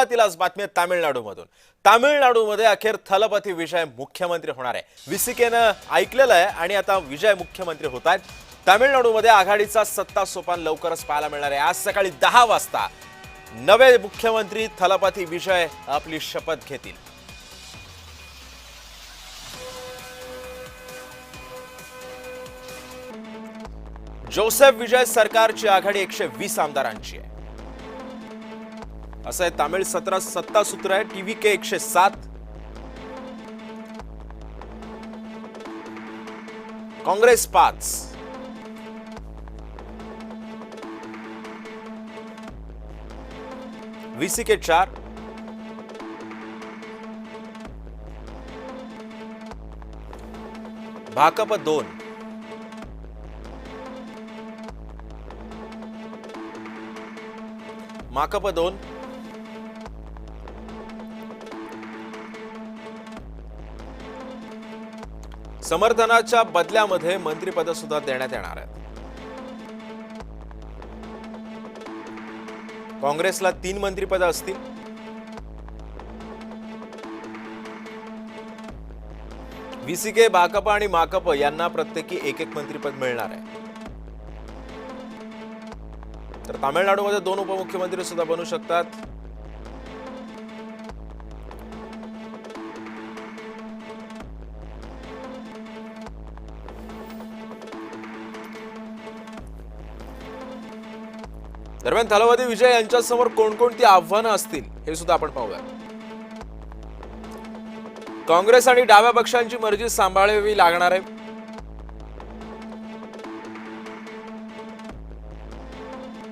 सुरुवातीलाच बातमी तामिळनाडूमधून। तामिळनाडूमध्ये अखेर थलपती विजय मुख्यमंत्री होणार आहे। विसिकेनं ऐकलेलं आहे आणि आता विजय मुख्यमंत्री होत आहेत। तामिळनाडूमध्ये आघाडीचा सत्ता सोपान लवकरच पाहायला मिळणार आहे। आज सकाळी 10 वाजता नवे मुख्यमंत्री थलपती विजय आपली शपथ घेतील। जोसेफ विजय सरकारची आघाडी 120 आमदारांची आहे, असं आहे तामिळ सत्ता सूत्र आहे। टीव्हीके 107, काँग्रेस 5, व्हीसीके 4, भाकप 2, माकप 2, समर्थनाच्या बदल्यामध्ये मंत्रिपद सुद्धा देण्यात येणार आहेत। काँग्रेसला 3 मंत्रिपद असतील, व्हीसीके, भाकप आणि माकप यांना प्रत्येकी एक मंत्रिपद मिळणार आहे। तर तामिळनाडूमध्ये 2 उपमुख्यमंत्री सुद्धा बनू शकतात। दरम्यान थलपती विजय यांच्या समोर कोणकोणती आव्हानं असतील हे सुद्धा आपण पाहूया। काँग्रेस आणि डाव्या पक्षांची मर्जी सांभाळावी लागणार आहे।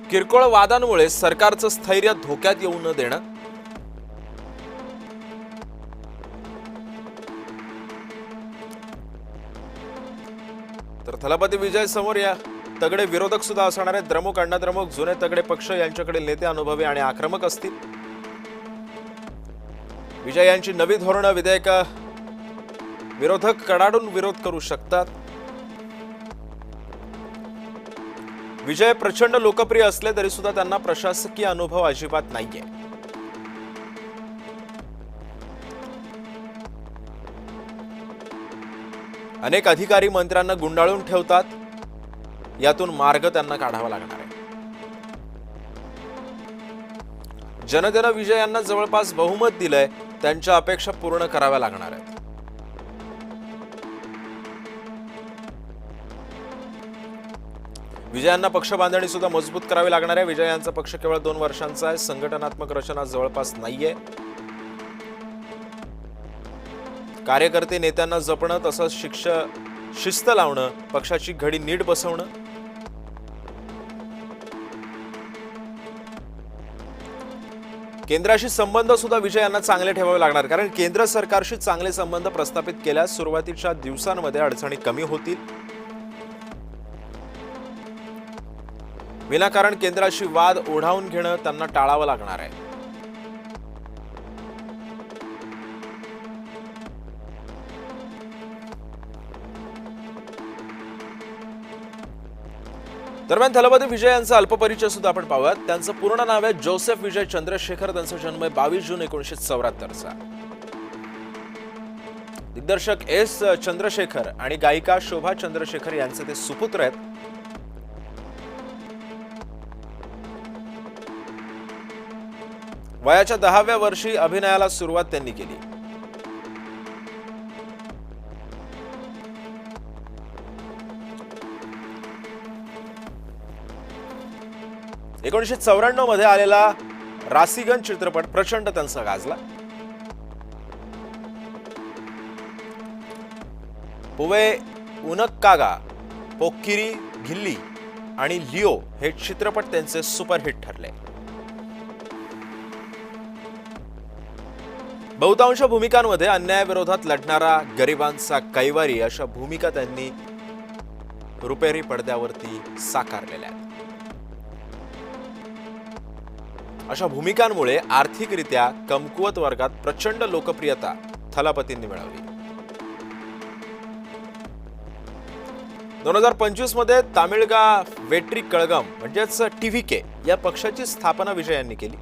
किरकोळ वादांमुळे सरकारचं स्थैर्य धोक्यात येऊ न देणं, तर थलपती विजय समोर या तगडे विरोधक सुद्धा असणार आहेत। द्रमुक, अण्णाद्रमुक, जुने तगडे पक्ष यांच्याकडे नेते अनुभवी आणि आक्रमक असतील। विजय यांची नवी धोरणं, विधेयक विरोधक कडाडून विरोध करू शकतात। विजय प्रचंड लोकप्रिय असले तरी सुद्धा त्यांना प्रशासकीय अनुभव अजिबात नाहीये। अनेक अधिकारी मंत्र्यांना गुंडाळून ठेवतात, यातून मार्ग त्यांना काढावा लागणार आहे। जनतेनं विजय यांना जवळपास बहुमत दिलंय, त्यांच्या अपेक्षा पूर्ण कराव्या लागणार आहेत। विजयांना पक्ष बांधणी सुद्धा मजबूत करावी लागणार आहे। विजय यांचा पक्ष केवळ 2 वर्षांचा आहे, संघटनात्मक रचना जवळपास नाहीये। कार्यकर्ते नेत्यांना जपणं, तसंच शिस्त लावणं, पक्षाची घडी नीट बसवणं, केंद्राशी संबंध सुद्धा विजय यांना चांगले ठेवावे लागणार, कारण केंद्र सरकारशी चांगले संबंध प्रस्थापित केल्यास सुरुवातीच्या दिवसांमध्ये अडचणी कमी होतील। विनाकारण केंद्राशी वाद ओढावून घेणं त्यांना टाळावं लागणार आहे। दरम्यान थलपती विजय यांचा अल्पपरिचय सुद्धा आपण पाहूयात। त्यांचं पूर्ण नाव आहे जोसेफ विजय चंद्रशेखर। त्यांचा जन्म आहे 22 जून 1974 दिग्दर्शक एस चंद्रशेखर आणि गायिका शोभा चंद्रशेखर यांचे ते सुपुत्र आहेत। वयाच्या 10व्या वर्षी अभिनयाला सुरुवात त्यांनी केली। एकोणीसशे 94 मध्ये आलेला रासीगन चित्रपट प्रचंड त्यांचा गाजला। पुवे उनक्कागा, पोक्किरी गिल्ली आणि लिओ हे चित्रपट त्यांचे सुपरहिट ठरले। बहुतांश भूमिकांमध्ये अन्यायाविरोधात लढणारा, गरिबांचा कैवारी अशा भूमिका त्यांनी रुपेरी पडद्यावरती साकारलेल्या आहेत। अशा भूमिकांमुळे आर्थिकरित्या कमकुवत वर्गात प्रचंड लोकप्रियता थलपतींनी मिळवली। 2025 मध्ये तामिळगा वेट्री कळगम म्हणजेच टीव्हीके या पक्षाची स्थापना विजय यांनी केली।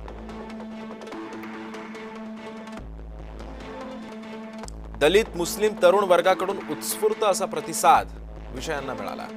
दलित मुस्लिम तरुण वर्गाकडून उत्स्फूर्त असा प्रतिसाद विजय यांना मिळाला.